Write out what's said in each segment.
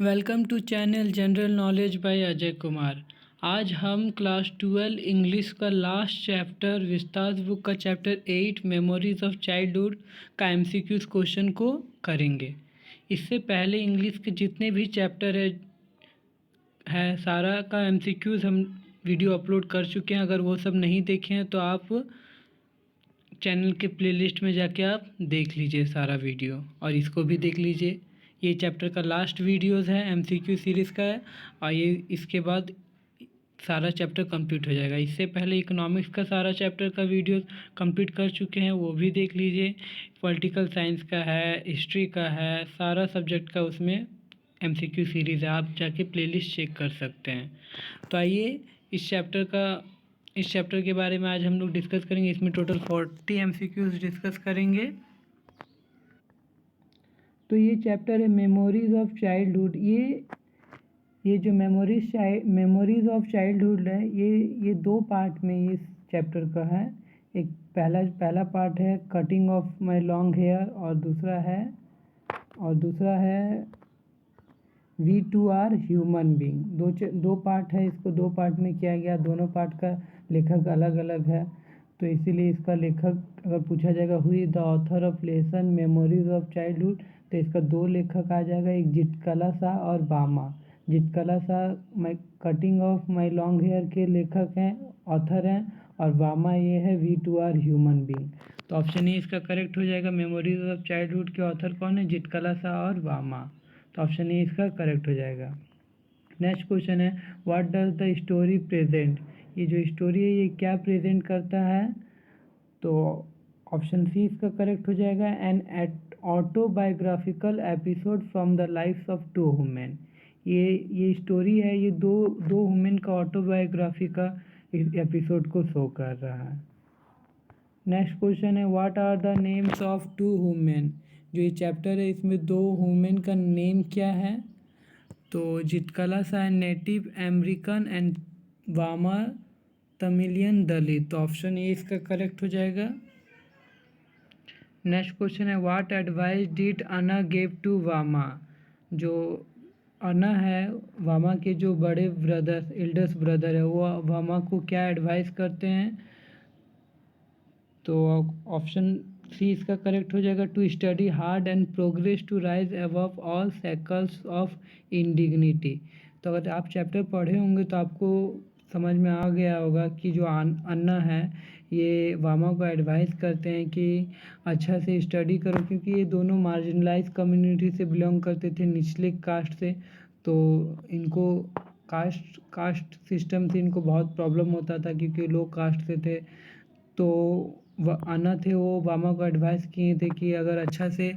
Welcome to channel general knowledge by Ajay Kumar. आज हम class 12 English का लास्ट चैप्टर विस्तार बुक का चैप्टर 8 मेमोरीज ऑफ चाइल्डहुड का एमसीक्यूज क्वेश्चन को करेंगे। इससे पहले इंग्लिश के जितने भी चैप्टर है सारा का एमसीक्यूज हम वीडियो अपलोड कर चुके हैं। अगर वो सब नहीं देखे हैं तो आप चैनल के प्लेलिस्ट में जाके आप देख लीजिए सारा वीडियो और इसको भी देख लीजिए। ये चैप्टर का लास्ट वीडियोस है, एमसीक्यू सीरीज़ का है और ये इसके बाद सारा चैप्टर कंप्लीट हो जाएगा। इससे पहले इकोनॉमिक्स का सारा चैप्टर का वीडियो कंप्लीट कर चुके हैं, वो भी देख लीजिए। पॉलिटिकल साइंस का है, हिस्ट्री का है, सारा सब्जेक्ट का उसमें एमसीक्यू सीरीज़ है, आप जाके प्लेलिस्ट चेक कर सकते हैं। तो आइए इस चैप्टर के बारे में आज हम लोग डिस्कस करेंगे। इसमें टोटल 40 एमसीक्यूज डिस्कस करेंगे। तो ये चैप्टर है मेमोरीज ऑफ चाइल्डहुड। ये जो मेमोरीज ऑफ चाइल्डहुड है, ये दो पार्ट में इस चैप्टर का है। एक पहला पार्ट है cutting of my long hair और दूसरा है we too are human being. दो पार्ट है, इसको दो पार्ट में किया गया। दोनों पार्ट का लेखक अलग अलग है, तो इसीलिए इसका लेखक अगर पूछा जाएगा who is the author of lesson memories of childhood, तो इसका दो लेखक आ जाएगा, एक जितकला शाह और Bama. Zitkala Sa cutting of my long hair के लेखक हैं, ऑथर हैं, और बामा ये है we too are human being. तो ऑप्शन ए इसका करेक्ट हो जाएगा। मेमोरीज ऑफ चाइल्डहुड के ऑथर कौन है? जितकला शाह और बामा। तो ऑप्शन ए इसका करेक्ट हो जाएगा। नेक्स्ट क्वेश्चन है what does the story present. ये जो स्टोरी है ये क्या प्रेजेंट करता है? तो ऑप्शन सी इसका करेक्ट हो जाएगा। An autobiographical episode from the lifes of two women. ये स्टोरी है, ये दो वुमेन का ऑटोबायोग्राफी का एपिसोड को शो कर रहा है। नेक्स्ट क्वेश्चन है what are the names of two women. जो ये चैप्टर है इसमें दो वुमेन का नेम क्या है? तो Zitkala Sa native American and Bama Tamilian Dalit. तो ऑप्शन ए इसका करेक्ट हो जाएगा। नेक्स्ट क्वेश्चन है what advice did Anna gave to Bama. जो अन्ना है, वामा के जो बड़े ब्रदर एल्डर्स ब्रदर है, वो वामा को क्या एडवाइस करते हैं? तो ऑप्शन सी इसका करेक्ट हो जाएगा। To study hard and progress to rise above all circles of indignity. तो अगर आप चैप्टर पढ़े होंगे तो आपको समझ में आ गया होगा कि जो अन्ना है ये वामा को एडवाइस करते हैं कि अच्छा से स्टडी करो, क्योंकि ये दोनों मार्जिनलाइज कम्युनिटी से बिलोंग करते थे, निचले कास्ट से। तो इनको कास्ट सिस्टम से इनको बहुत प्रॉब्लम होता था क्योंकि लोग कास्ट से थे। तो अन्ना थे, वो वामा को एडवाइस किए थे कि अगर अच्छा से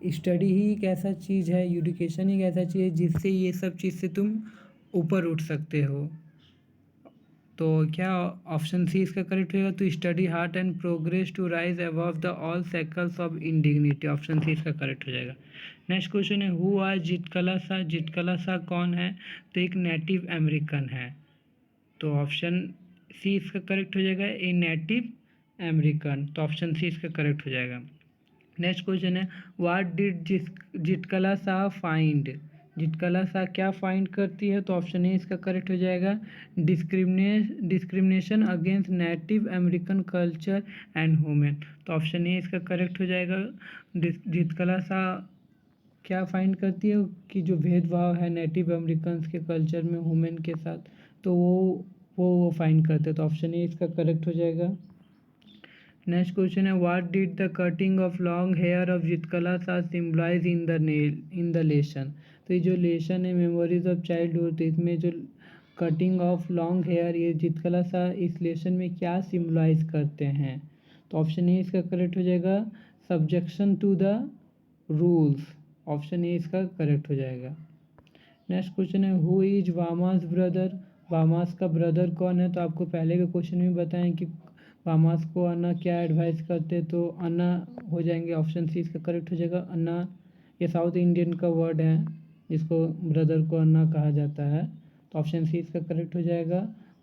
स्टडी ही एक ऐसा चीज़ है, एजुकेशन ही एक ऐसा चीज़ है जिससे ये सब चीज़ से तुम ऊपर उठ सकते हो। तो क्या ऑप्शन सी इसका करेक्ट होगा? तो study hard and progress to rise above the all circles of indignity. Option C इसका करेक्ट हो जाएगा। नेक्स्ट क्वेश्चन है who are Zitkala Sa. Zitkala Sa कौन है? तो एक नेटिव अमेरिकन है। तो ऑप्शन सी इसका करेक्ट हो जाएगा, ए नेटिव अमेरिकन। तो ऑप्शन सी इसका करेक्ट हो जाएगा। नेक्स्ट क्वेश्चन है what did Zitkala Sa find. Zitkala Sa क्या फाइंड करती है? तो ऑप्शन ए इसका करेक्ट हो जाएगा, discrimination against native American culture and women. तो ऑप्शन ए इसका करेक्ट हो जाएगा। जितकला शाह क्या फाइंड करती है कि जो भेदभाव है नेटिव अमेरिकन के कल्चर में वुमेन के साथ, तो वो फाइंड करते हैं। तो ऑप्शन ए इसका करेक्ट हो जाएगा। नेक्स्ट क्वेश्चन है what did the cutting of long hair of Zitkala Sa symbolise in the lesson. तो ये जो लेसन है मेमोरीज ऑफ चाइल्डहुड, इसमें जो कटिंग ऑफ लॉन्ग हेयर ये जितकला शाह इस लेसन में क्या सिम्बलाइज करते हैं? तो ऑप्शन ए इसका करेक्ट हो जाएगा, subjection to the rules. Option A इसका करेक्ट हो जाएगा। नेक्स्ट क्वेश्चन है who is Bama's brother. Bama's का ब्रदर कौन है? तो आपको पहले के क्वेश्चन में बताएं कि वामास को अन्ना क्या एडवाइस करते, तो अन्ना हो जाएंगे। ऑप्शन सी इसका करेक्ट हो जाएगा। अन्ना ये साउथ इंडियन का वर्ड है जिसको ब्रदर को अन्ना कहा जाता है। तो ऑप्शन सी इसका करेक्ट हो जाएगा,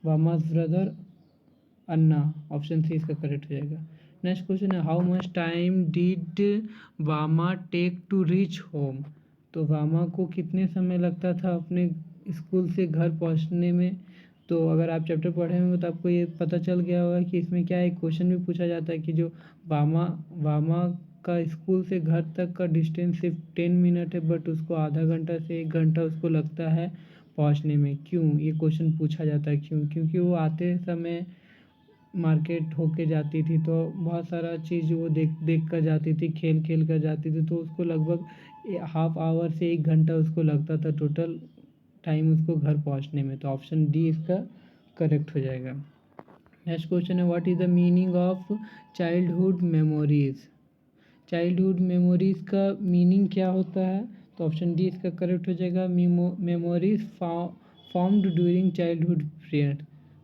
वामास ब्रदर अन्ना। ऑप्शन सी इसका करेक्ट हो जाएगा। नेक्स्ट क्वेश्चन है how much time did Bama take to reach home. तो वामा को कितने समय लगता था अपने स्कूल से घर पहुंचने में? तो अगर आप चैप्टर पढ़े होंगे तो आपको ये पता चल गया होगा कि इसमें क्या एक क्वेश्चन भी पूछा जाता है कि जो वामा वामा का स्कूल से घर तक का डिस्टेंस सिर्फ 10 मिनट है, बट उसको आधा घंटा से 1 घंटा उसको लगता है पहुंचने में। क्यों? ये क्वेश्चन पूछा जाता है क्यों? क्योंकि वो आते समय मार्केट होके जाती थी, तो बहुत सारा चीज़ वो देख देख कर जाती थी, खेल खेल कर जाती थी, तो उसको लगभग हाफ आवर से 1 घंटा उसको लगता था टोटल टाइम उसको घर पहुंचने में। तो ऑप्शन डी इसका करेक्ट हो जाएगा। नेक्स्ट क्वेश्चन है, what is the meaning of childhood memories? Childhood memories का मीनिंग क्या होता है? तो ऑप्शन डी इसका करेक्ट हो जाएगा, memories formed during childhood period.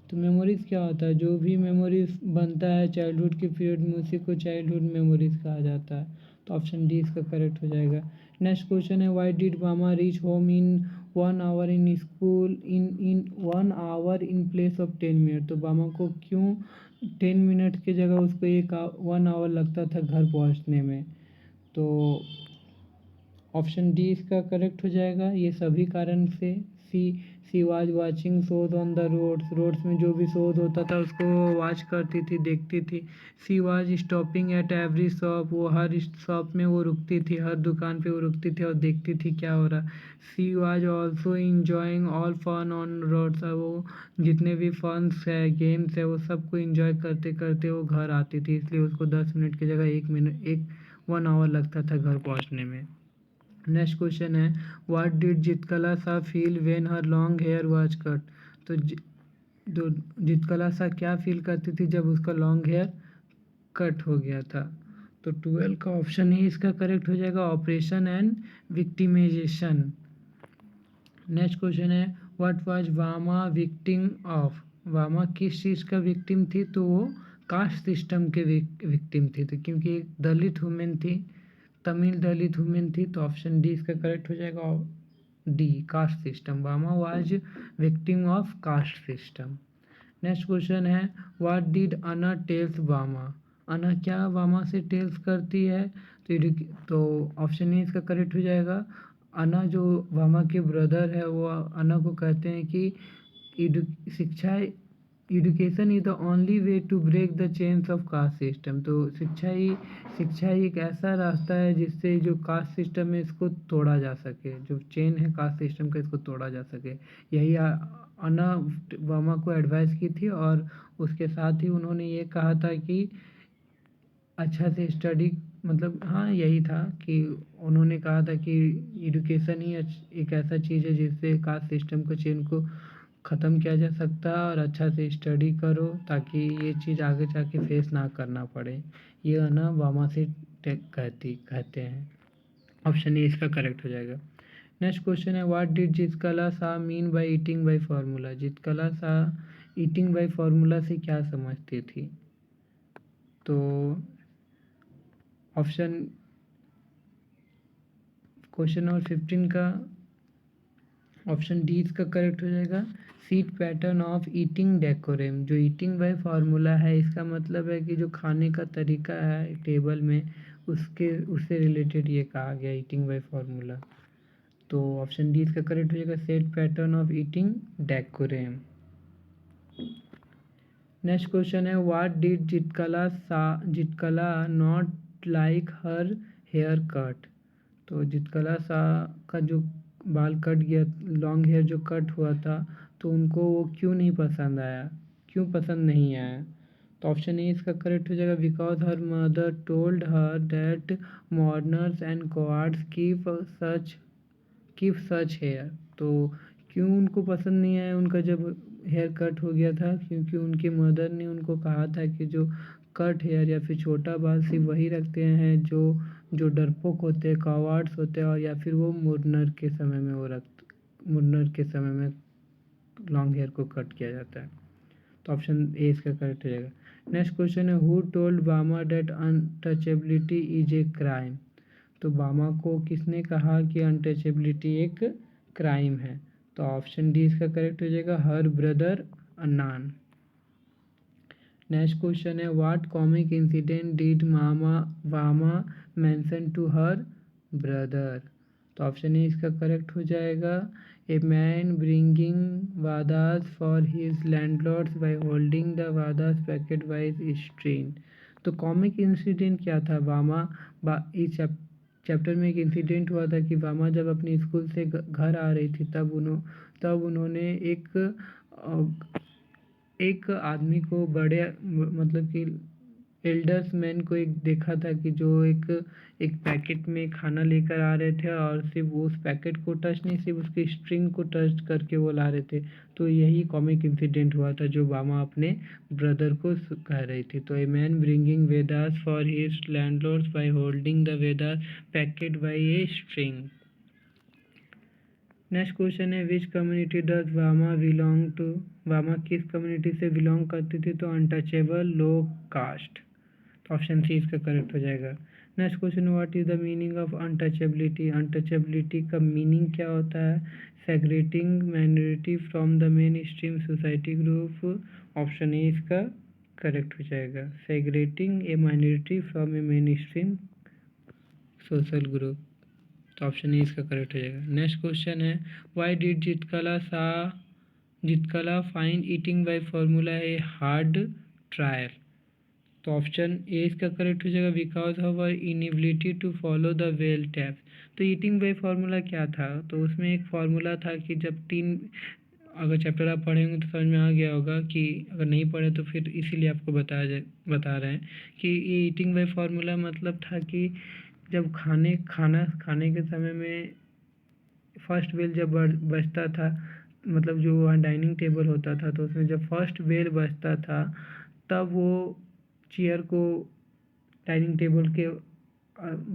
तो मेमोरीज क्या होता है? जो भी मेमोरीज बनता है चाइल्डहुड के पीरियड में उसी को चाइल्डहुड मेमोरीज कहा जाता है। तो ऑप्शन डी इसका करेक्ट हो जाएगा। नेक्स्ट क्वेश्चन है, व्हाई डिड मामा reach home in 1 hour in school in 1 hour in place of 10 minute? तो मामा को क्यों 10 मिनट की जगह उसको 1 आवर लगता था घर पहुंचने में? तो ऑप्शन डी इसका करेक्ट हो जाएगा, ये सभी कारण से। She was watching shows on the roads में जो भी शोज होता था उसको वो वॉच करती थी, देखती थी। She was stopping at every shop, वो हर शॉप में वो रुकती थी, हर दुकान पे वो रुकती थी और देखती थी क्या हो रहा। She was also enjoying all fun on roads, वो जितने भी फन्स है गेम्स है वो सबको इंजॉय करते करते वो घर आती थी, इसलिए उसको 10 मिनट की जगह 1 आवर लगता था घर पहुंचने में। नेक्स्ट क्वेश्चन है, what did Zitkala Sa feel when her long hair was cut? तो तो जितकला सा क्या फील करती थी जब उसका लॉन्ग हेयर कट हो गया था? तो 12 का ऑप्शन ही इसका करेक्ट हो जाएगा, operation and victimisation. Next question है, व्हाट वाज वामा विक्टिम ऑफ? वामा किस चीज़ का विक्टिम थी? तो वो कास्ट सिस्टम के विक्टिम थी, तो क्योंकि एक दलित वुमेन थी, तमिल दलित वुमेन थी, तो ऑप्शन डी इसका करेक्ट हो जाएगा, D caste system. Bama was victim of caste system. Next question है, what did Anna tells Bama? Anna क्या वामा से टेल्स करती है? तो ऑप्शन ए इसका करेक्ट हो जाएगा, अना जो वामा के ब्रदर है वो अना को कहते हैं कि शिक्षा education is the only way to break the chains of caste system. तो शिक्षा ही एक ऐसा रास्ता है जिससे जो कास्ट सिस्टम है इसको तोड़ा जा सके, जो चेन है कास्ट सिस्टम का इसको तोड़ा जा सके। यही अना वर्मा को एडवाइस की थी, और उसके साथ ही उन्होंने ये कहा था कि अच्छा से स्टडी, मतलब हाँ यही था कि उन्होंने कहा था कि एजुकेशन ही एक ऐसा चीज़ है जिससे कास्ट सिस्टम को चेन को ख़त्म किया जा सकता है, और अच्छा से स्टडी करो ताकि ये चीज़ आगे जाके फेस ना करना पड़े। ये है ना वामा से कहते हैं। ऑप्शन ए इसका करेक्ट हो जाएगा। नेक्स्ट क्वेश्चन है, what did Zitkala Sa mean by eating by formula? Zitkala Sa eating by formula से क्या समझती थी? तो ऑप्शन क्वेश्चन नंबर 15 का ऑप्शन डी इसका करेक्ट हो जाएगा, seat pattern of eating decorum. जो ईटिंग बाय फार्मूला है इसका मतलब है कि जो खाने का तरीका है टेबल में उससे रिलेटेड ये कहा गया ईटिंग बाय फार्मूला। तो ऑप्शन डी इसका करेक्ट हो जाएगा, set pattern of eating decorum. Next question है, what did Zitkala not like her hair cut? तो जितकला सा का जो बाल कट गया, लॉन्ग हेयर जो कट हुआ था, तो उनको वो क्यों नहीं पसंद आया, क्यों पसंद नहीं आया? तो ऑप्शन ए इसका करेक्ट हो जाएगा, because her mother told her that mourners and cowards keep such hair. तो क्यों उनको पसंद नहीं आया उनका जब हेयर कट हो गया था? क्योंकि उनकी मदर ने उनको कहा था कि जो कट हेयर या फिर छोटा बाल सिर्फ वही रखते हैं जो जो डरपोक होते हैं, कॉवार्ड्स होते हैं, और या फिर वो मुन्नर के समय में लॉन्ग हेयर को कट किया जाता है। तो ऑप्शन ए इसका करेक्ट हो जाएगा। नेक्स्ट क्वेश्चन है, who told Bama that untouchability is a crime? तो बामा को किसने कहा कि अनटचेबिलिटी एक क्राइम है? तो ऑप्शन डी इसका करेक्ट हो जाएगा, her brother Annan. Next question है, what comic incident did Bama mention to her brother? तो ऑप्शन ए इसका करेक्ट हो जाएगा। A man bringing vadas for his landlords by holding the vadas packet wise strain. तो कॉमिक इंसिडेंट क्या था? इस चैप्टर में एक इंसिडेंट हुआ था कि वामा जब अपने स्कूल से घर आ रही थी तब उन्होंने एक आदमी को बड़े मतलब कि एल्डर्स मैन को एक देखा था कि जो एक पैकेट में खाना लेकर आ रहे थे और सिर्फ वो उस पैकेट को टच नहीं, सिर्फ उसकी स्ट्रिंग को टच करके वो ला रहे थे। तो यही कॉमिक इंसिडेंट हुआ था जो वामा अपने ब्रदर को कह रही थी। तो a man bringing vadas for his landlords by holding the vadas packet by a string. Next question है which community does Bama belong to. वामा किस कम्युनिटी से बिलोंग करती थी? तो अनटचेबल लो कास्ट। तो ऑप्शन सी इसका करेक्ट हो जाएगा। Next question what is the meaning of untouchability. Untouchability का मीनिंग क्या होता है? Segregating minority from the mainstream society group. Option A इसका करेक्ट हो जाएगा। Segregating a minority from a mainstream social group. तो ऑप्शन ए इसका correct हो जाएगा। नेक्स्ट क्वेश्चन है why did Zitkala find eating by formula a hard trial. तो option A इसका करेक्ट हो जाएगा because of our inability to follow the bell taps. तो ईटिंग बाय फार्मूला क्या था? तो उसमें एक फार्मूला था कि जब तीन, अगर चैप्टर आप पढ़ेंगे तो समझ में आ गया होगा, कि अगर नहीं पढ़े तो फिर इसीलिए आपको बता रहे हैं कि ये ईटिंग बाय फार्मूला मतलब था कि जब खाना खाने के समय में फर्स्ट बेल जब बजता था, मतलब जो वहाँ डाइनिंग टेबल होता था, तो उसमें जब फर्स्ट बेल बजता था तब वो चेयर को डाइनिंग टेबल के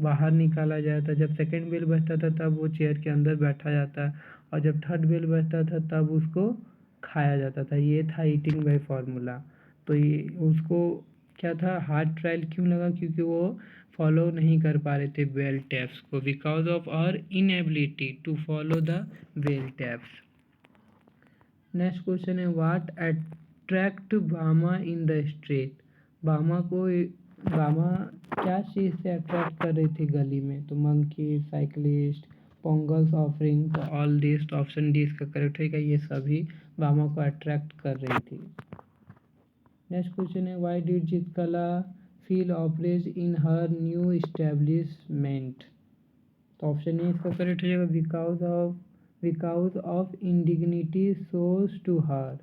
बाहर निकाला जाता। जब सेकंड बेल बजता था तब वो चेयर के अंदर बैठा जाता, और जब थर्ड बेल बजता था तब उसको खाया जाता था। ये था ईटिंग बाय फार्मूला। तो ये उसको क्या था, हार्ड ट्रायल क्यों लगा? क्योंकि वो फॉलो नहीं कर पा रहे थे बेल टैप्स को, because of our inability to follow the bell taps. Next question है what attract Bama in the street. Bhama क्या चीज़ से अट्रैक्ट कर रही थी गली में? तो मंकी, साइकिलिस्ट, पोंगल्स ऑफरिंग। तो ऑल दिस, ऑप्शन डी इसका करेक्ट है। ये सभी भामा को अट्रैक्ट कर रही थी। नेक्स्ट क्वेश्चन है why did Zitkala feel oppressed in her new establishment. तो ऑप्शन ए इसका करेक्ट हो जाएगा because of indignity shows to her.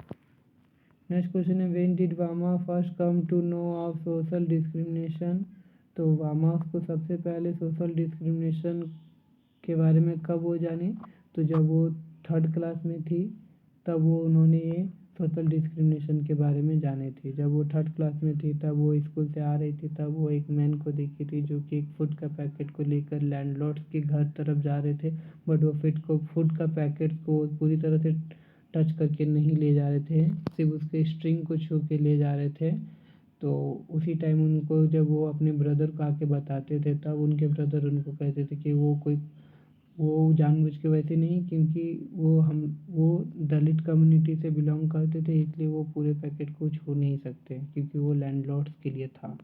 Next question है when did Bama first come to know of social discrimination. तो वामा को सबसे पहले सोशल डिस्क्रिमिनेशन के बारे में कब वो जानी? तो जब वो थर्ड क्लास में थी तब वो उन्होंने ये सोशल डिस्क्रिमिनेशन के बारे में जानी थी। जब वो थर्ड क्लास में थी तब वो स्कूल से आ रही थी, तब वो एक मैन को देखी थी जो कि एक फूड का पैकेट को लेकर लैंडलॉर्ड्स के घर तरफ जा रहे थे, बट वो फूड का पैकेट को पूरी तरह से टच करके नहीं ले जा रहे थे, सिर्फ उसके स्ट्रिंग को छू के ले जा रहे थे। तो उसी टाइम उनको जब वो अपने ब्रदर को आके बताते थे तब उनके ब्रदर उनको कहते थे कि वो जानबूझ के वैसे नहीं, क्योंकि वो दलित कम्युनिटी से बिलोंग करते थे, इसलिए वो पूरे पैकेट को छू नहीं सकते क्योंकि वो लैंडलॉर्ड्स के लिए था।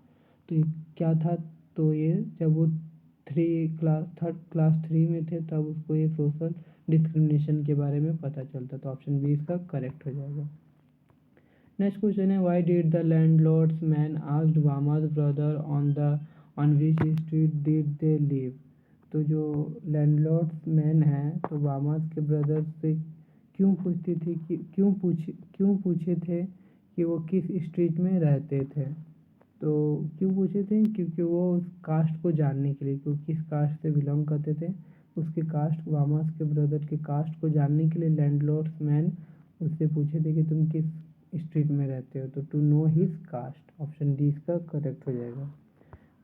तो ये क्या था? तो ये जब वो थर्ड क्लास 3 में थे तब उसको ये सोशल डिस्क्रिमिनेशन के बारे में पता चलता। तो ऑप्शन बी इसका करेक्ट हो जाएगा। नेक्स्ट क्वेश्चन है why did the landlords man asked Bama's brother on which street did they live. तो जो लैंडलॉर्ड्स मैन है तो वामाज के ब्रदर से क्यों पूछे थे कि वो किस स्ट्रीट में रहते थे। तो क्यों पूछे थे? क्योंकि वो उस कास्ट को जानने के लिए, क्योंकि किस कास्ट से बिलोंग करते थे, उसके कास्ट, वामास के ब्रदर के कास्ट को जानने के लिए लैंडलॉर्ड्स मैन उससे पूछे थे कि तुम किस स्ट्रीट में रहते हो, तो to know his caste. Option D इसका करेक्ट हो जाएगा।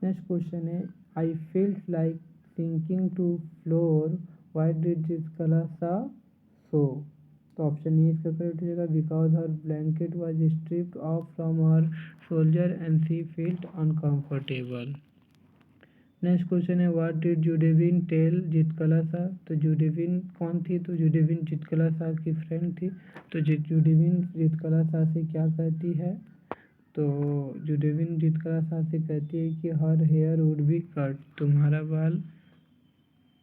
नेक्स्ट क्वेश्चन है I felt like sinking to floor why did Zitkala Sa so. तो ऑप्शन ए इसका करेक्ट हो जाएगा because her blanket was stripped off from her shoulder and she felt uncomfortable. Next question है what did Judewin tell Zitkala Sa. तो जुडेविन कौन थी? तो जुडेविन जितकला सा की फ्रेंड थी। तो जुडेविन जितकला सा से क्या कहती है? तो जुडेविन जितकला सा से कहती है कि her here would be cut, तुम्हारा बाल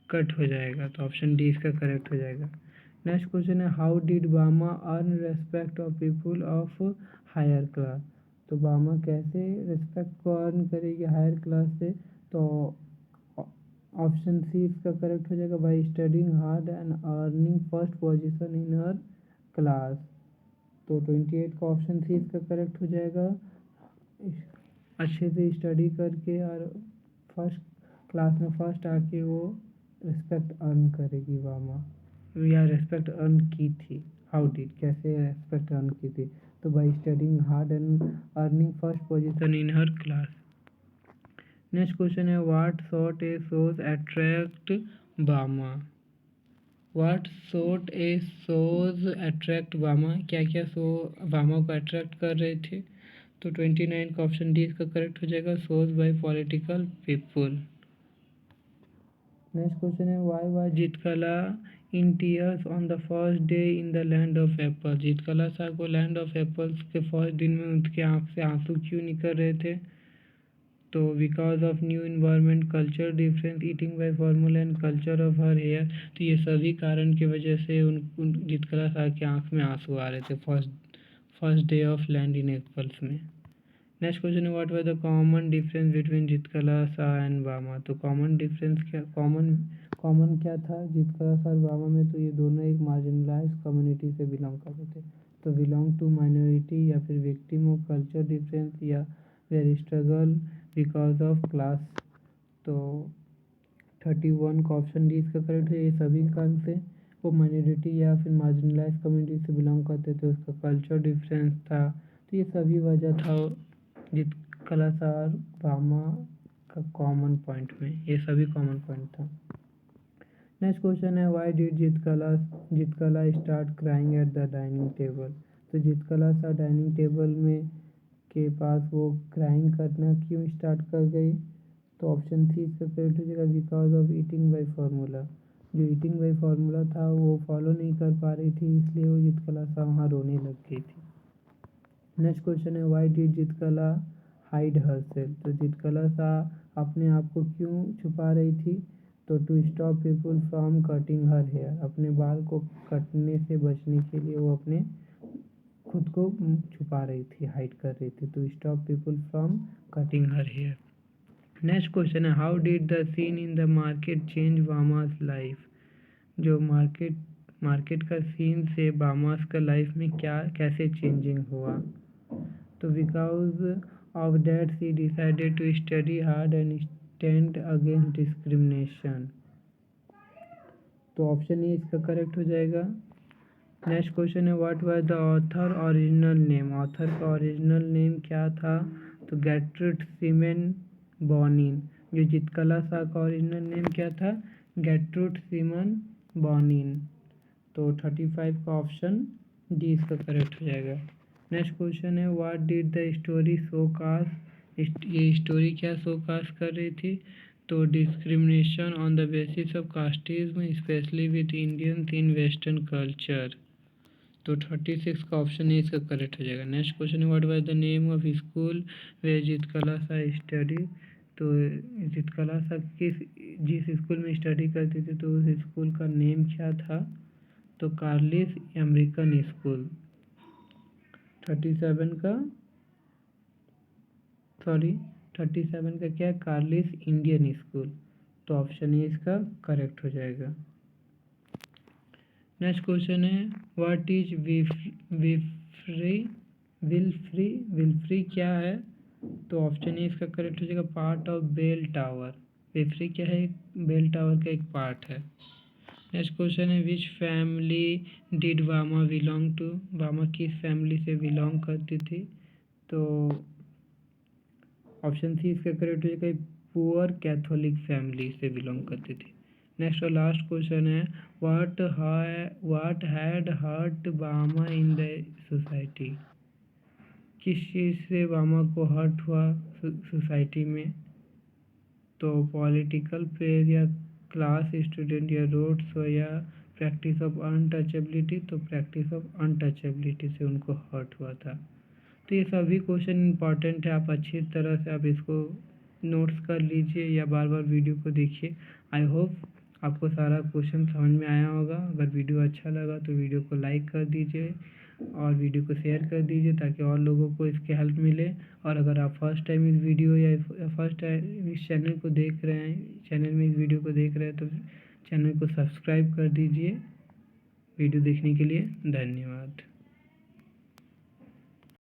कट हो जाएगा, तो ऑप्शन डी इसका करेक्ट हो जाएगा। नेक्स्ट क्वेश्चन है how did Bama earn respect of people of higher class. तो बामा कैसे रेस्पेक्ट को अर्न करेगी हायर क्लास से, तो ऑप्शन सी इसका करेक्ट हो जाएगा, by studying hard and earning first position in her class. तो 28 का ऑप्शन सी इसका करेक्ट हो जाएगा, अच्छे से स्टडी करके और फर्स्ट क्लास में फर्स्ट आके वो रिस्पेक्ट अर्न करेगी वामा, या रिस्पेक्ट अर्न की थी। हाउ डिड कैसे रिस्पेक्ट अर्न की थी, तो by studying hard and earning first position in her class. Next question है what sort of shows attract Vama. What sort of shows attract Vama, क्या क्या शो वामा को अट्रैक्ट कर रहे थे, तो 29 का ऑप्शन डी इसका करेक्ट हो जाएगा, shows by political people. Next question है why was Zitkala in tears on the first day in the land of apple. Zitkala Sa को लैंड ऑफ एप्पल्स के फर्स्ट दिन में उनके आँख से आंसू क्यों निकल रहे थे, तो because of new environment, culture difference, eating by formula and culture of her hair. तो ये सभी कारण की वजह से उन जीतकला शाह की आँख में आंसू आ रहे थे first day of land in apples में। नेक्स्ट क्वेश्चन है what were the common difference between Zitkala Sa and Vama. तो कॉमन डिफरेंस क्या, कॉमन क्या था जीतकला शाह और वामा में, तो ये दोनों एक मार्जिनलाइज कम्युनिटी से बिलोंग करते थे, तो बिलोंग टू माइनॉरिटी या फिर विक्टिम ऑफ कल्चर डिफरेंस या were struggle because of class. तो 31 का ऑप्शन डी इसका करेक्ट है, ये सभी कारण से वो माइनॉरिटी या फिर मार्जिनलाइज कम्युनिटी से बिलोंग करते थे, उसका कल्चर डिफरेंस था, तो ये सभी वजह था जीतकला शाह और वामा का कॉमन पॉइंट में, ये सभी कॉमन पॉइंट था। नेक्स्ट क्वेश्चन है why did Zitkala start crying at the dining table. तो जीतकला शाह डाइनिंग टेबल में के पास वो क्राइंग करना क्यों स्टार्ट कर गई, तो ऑप्शन सी इसका करेक्ट हो जाएगा, because of eating by formula. जो ईटिंग बाय फार्मूला था वो फॉलो नहीं कर पा रही थी, इसलिए वो जीतकला शाह वहाँ रोने लग गई थी। नेक्स्ट क्वेश्चन है व्हाई डिड जीतकला हाइड हरसेल्फ। तो जीतकला शाह अपने आप को क्यों छुपा रही थी, तो to stop people from cutting her hair, अपने बाल को कटने से बचने के लिए वो अपने खुद को छुपा रही थी, हाइड कर रही थी, to stop people from cutting her hair. Next question है how did the scene in the market change Vama's life. जो मार्केट का सीन से वामास का लाइफ में क्या कैसे चेंजिंग हुआ, तो because of that she decided to study hard and stand against discrimination. तो ऑप्शन ए इसका करेक्ट हो जाएगा। नेक्स्ट क्वेश्चन है what was the author original name. Author का ओरिजिनल नेम क्या था, तो गेर्ट्रूड सीमन बॉनिन। जो जीतकला शाह का ओरिजिनल नेम क्या था, गेर्ट्रूड सीमन बॉनिन। तो 35 का ऑप्शन डी इसका करेक्ट हो जाएगा। नेक्स्ट क्वेश्चन है what did the story show caste. ये स्टोरी क्या शो कास्ट कर रही थी, तो discrimination on the basis of casteism specially with Indians in western culture. तो 36 का ऑप्शन है इसका करेक्ट हो जाएगा। नेक्स्ट क्वेश्चन है what was the name of school where Zitkala Sa study. तो जीतकला शाह जिस स्कूल में स्टडी करती थी तो उस स्कूल का नेम क्या था, तो कार्लिस अमेरिकन स्कूल। 37 का क्या, कार्लिस इंडियन स्कूल। तो ऑप्शन ए इसका करेक्ट हो जाएगा। नेक्स्ट क्वेश्चन है व्हाट इज विल्फ्री क्या है, तो ऑप्शन ए इसका करेक्ट हो जाएगा, पार्ट ऑफ बेल टावर। विल्फ्री क्या है, बेल टावर का एक पार्ट है। नेक्स्ट क्वेश्चन है which family did Vama belong to. वामा किस फैमिली से बिलोंग करती थी, तो ऑप्शन सी इसका करेक्ट हो जाएगा, पुअर कैथोलिक फैमिली से बिलोंग करती थी। नेक्स्ट और लास्ट क्वेश्चन है what had hurt Vama in the society. किस चीज़ से वामा को हर्ट हुआ सोसाइटी में, तो पॉलिटिकल प्रेयर या क्लास स्टूडेंट या रोड शो या प्रैक्टिस ऑफ अनटचेबिलिटी। तो प्रैक्टिस ऑफ अनटचेबिलिटी से उनको हर्ट हुआ था। तो ये सभी क्वेश्चन इंपॉर्टेंट है, आप अच्छी तरह से आप इसको नोट्स कर लीजिए या बार बार वीडियो को देखिए। आई होप आपको सारा क्वेश्चन समझ में आया होगा। अगर वीडियो अच्छा लगा तो वीडियो को लाइक कर दीजिए और वीडियो को शेयर कर दीजिए ताकि और लोगों को इसकी हेल्प मिले। और अगर आप फर्स्ट टाइम इस वीडियो या फर्स्ट टाइम इस चैनल को देख रहे हैं, चैनल में इस वीडियो को देख रहे हैं, तो चैनल को सब्सक्राइब कर दीजिए। वीडियो देखने के लिए धन्यवाद।